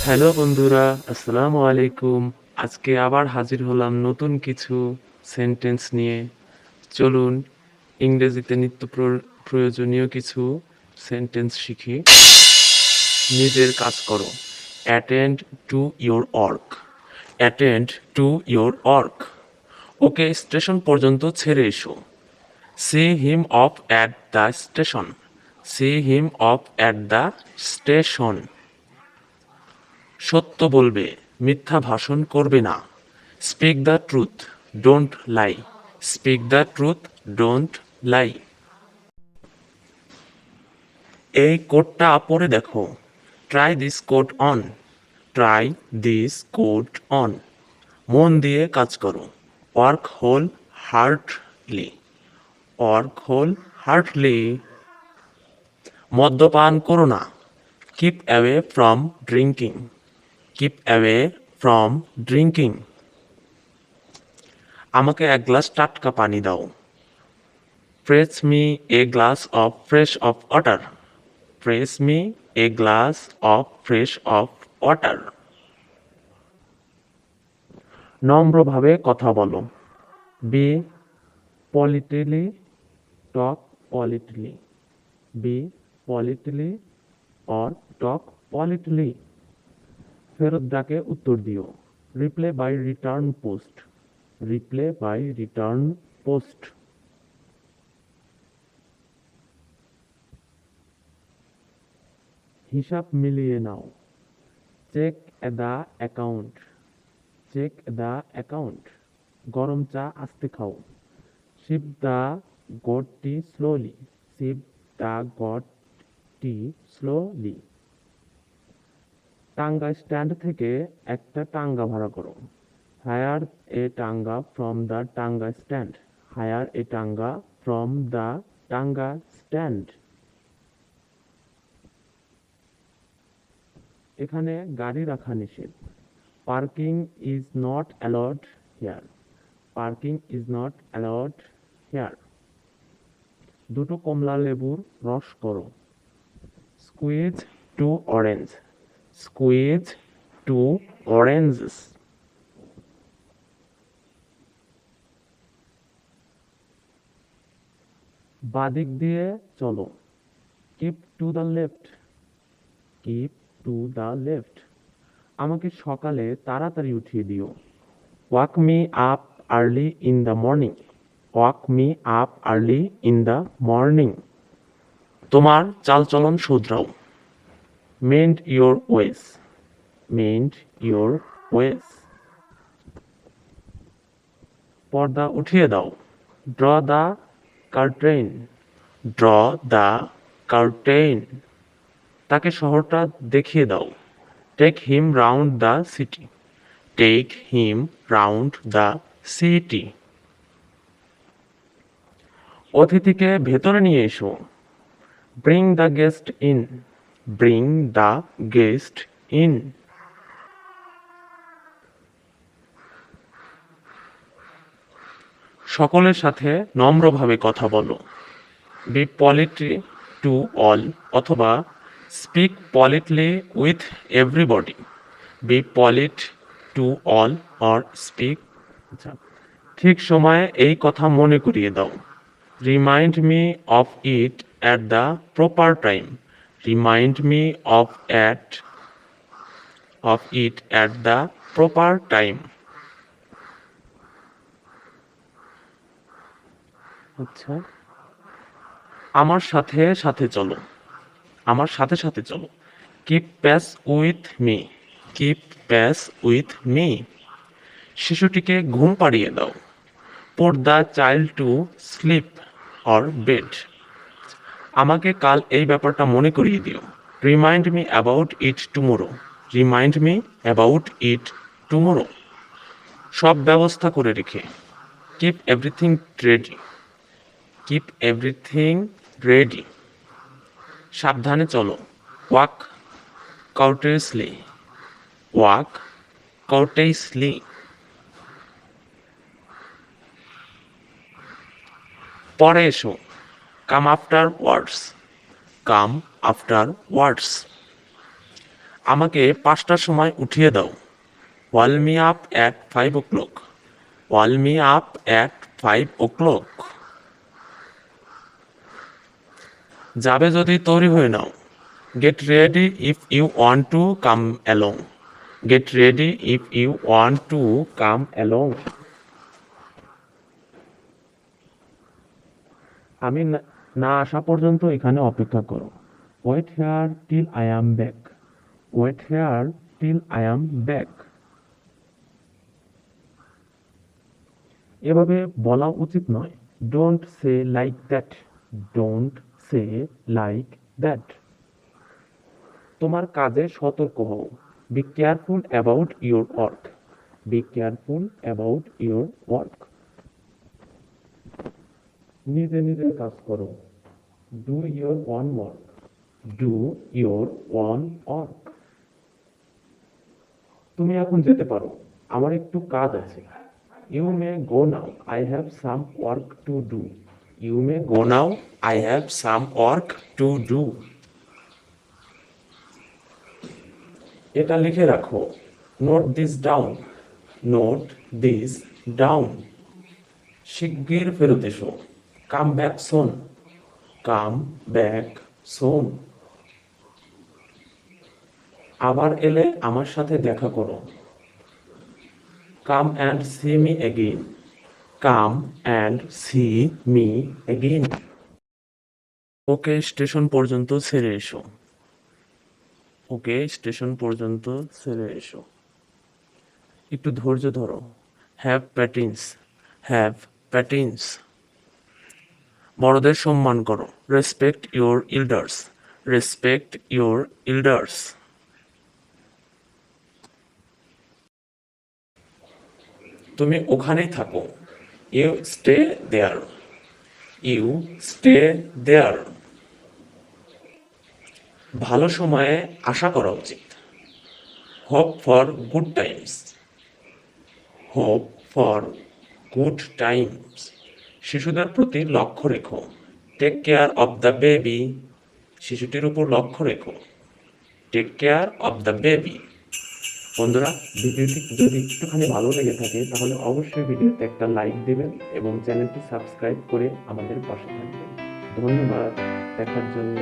Hello বন্ধুরা, আসসালামু আলাইকুম। আজকে আবার হাজির হলাম নতুন কিছু সেন্টেন্স নিয়ে। চলুন ইংরেজিতে প্রয়োজনীয় কিছু সেন্টেন্স শিখি। নিজের কাজ করো। Attend to your work. Attend to your work. ওকে স্টেশন পর্যন্ত ছেড়ে এসো। See him off at the station. See him off at the station. সত্য বলবে, মিথ্যা ভাষণ করবে না। Speak the truth, don't lie. Speak the truth, don't lie. এই কোটটা পরে দেখো। Try this coat on. Try this coat on. মন দিয়ে কাজ করো। Work whole heartily. Work whole heartily. মদ্যপান করো না। Keep away from drinking. Keep away from drinking. আমাকে এক গ্লাস টাটকা পানি দাও। Press me a glass of fresh of water. Press me a glass of fresh of water. নম্রভাবে কথা বলো। Be politely, talk politely. Be politely or talk politely. ফেরত ডাকে উত্তর দিও। Reply by return post. Reply by return post. হিসাব মিলিয়ে নাও। Check the account. Check the account. গরম চা আস্তে খাও। Sip the god tea slowly. Sip the god tea slowly. Tonga stand থেকে একটা টাঙ্গা ভাড়া করো। Hire a tonga from the tonga stand. Hire a tonga from the tonga stand. এখানে গাড়ি রাখা নিষেধ। Parking is not allowed here. Parking is not allowed here. দুটো কমলা লেবুর রস করো। Squeeze two orange. Squeeze two oranges. বাদিক দিয়ে চলো। Keep to the left. Keep to the left. আমাকে সকালে তাড়াতাড়ি উঠিয়ে দিও। Walk me up early in the morning. Wake me up early in the morning. তোমার চালচলন শুধরাও। Mend your ways. Mend your ways. পর্দা উঠিয়ে দাও। Draw the curtain. Draw the curtain. তাকে শহরটা দেখিয়ে দাও। Take him round the city. Take him round the city. অতিথিকে ভেতরে নিয়ে এসো। Bring the guest in. Bring the guest in. সকলের সাথে নম্রভাবে কথা বলো। বি পলিটলি টু অল অথবা speak politely with everybody. Be polite to all or speak. ঠিক সময়ে এই কথা মনে করিয়ে দাও। Remind me of it at the proper time. Remind me of it at the proper time. আচ্ছা, আমার সাথে সাথে চলো। আমার সাথে সাথে চলো। Keep pace with me. Keep pace with me. শিশুটিকে ঘুম পাড়িয়ে দাও। Put the child to sleep or bed. আমাকে কাল এই ব্যাপারটা মনে করিয়ে দিও। Remind me about it tomorrow. Remind me about it tomorrow. সব ব্যবস্থা করে রেখে। Keep everything ready. Keep everything ready. সাবধানে চলো। Walk cautiously. Walk cautiously. পরে এসো। Come afterwards. Come afterwards. আমাকে 5টার সময় উঠিয়ে দাও। Wake me up at 5 o'clock. Wake me up at 5 o'clock. যাবে যদি তৈরি হয়ে নাও। Get ready if you want to come along. Get ready if you want to come along. আমি না আসা পর্যন্ত এখানে অপেক্ষা করো। Wait here till I am back. Wait here till I am back. এভাবে বলা উচিত নয়। Don't say like that. Don't say like that. তোমার কাজে সতর্ক হও। Be careful about your work. Be careful about your work. নিজে নিজে কাজ করো। Do your own work. Do your own work. তুমি এখন যেতে পারো, আমার একটু কাজ আছে। You may go now. I have some work to do. You may go now. I have some work to do. এটা লিখে রাখো। Note this down. Note this down. শিগগির ফেরত এসো। Come back soon. Come back soon. আবার এলে আমার সাথে দেখা করো। Come and see me again. Come and see me again. Okay station পর্যন্ত ছেড়ে এসো। ওকে স্টেশন পর্যন্ত ছেড়ে এসো। একটু ধৈর্য ধরো। Have patience. Have patience. বড়দের সম্মান করো। Respect your elders. Respect your elders. তুমি ওখানেই থাকো। You stay there. You stay there. ভালো সময়ে আশা করা উচিত। Hope for good times. Hope for good times. শিশুদের প্রতি লক্ষ্য রেখো। Take care of the baby. শিশুটির উপর লক্ষ্য রেখো। Take care of the baby. বন্ধুরা, ভিডিওটি যদি একটুখানি ভালো লেগে থাকে তাহলে অবশ্যই ভিডিওতে একটা লাইক দেবেন এবং চ্যানেলটি সাবস্ক্রাইব করে আমাদের পাশে থাকবেন। ধন্যবাদ দেখার জন্য।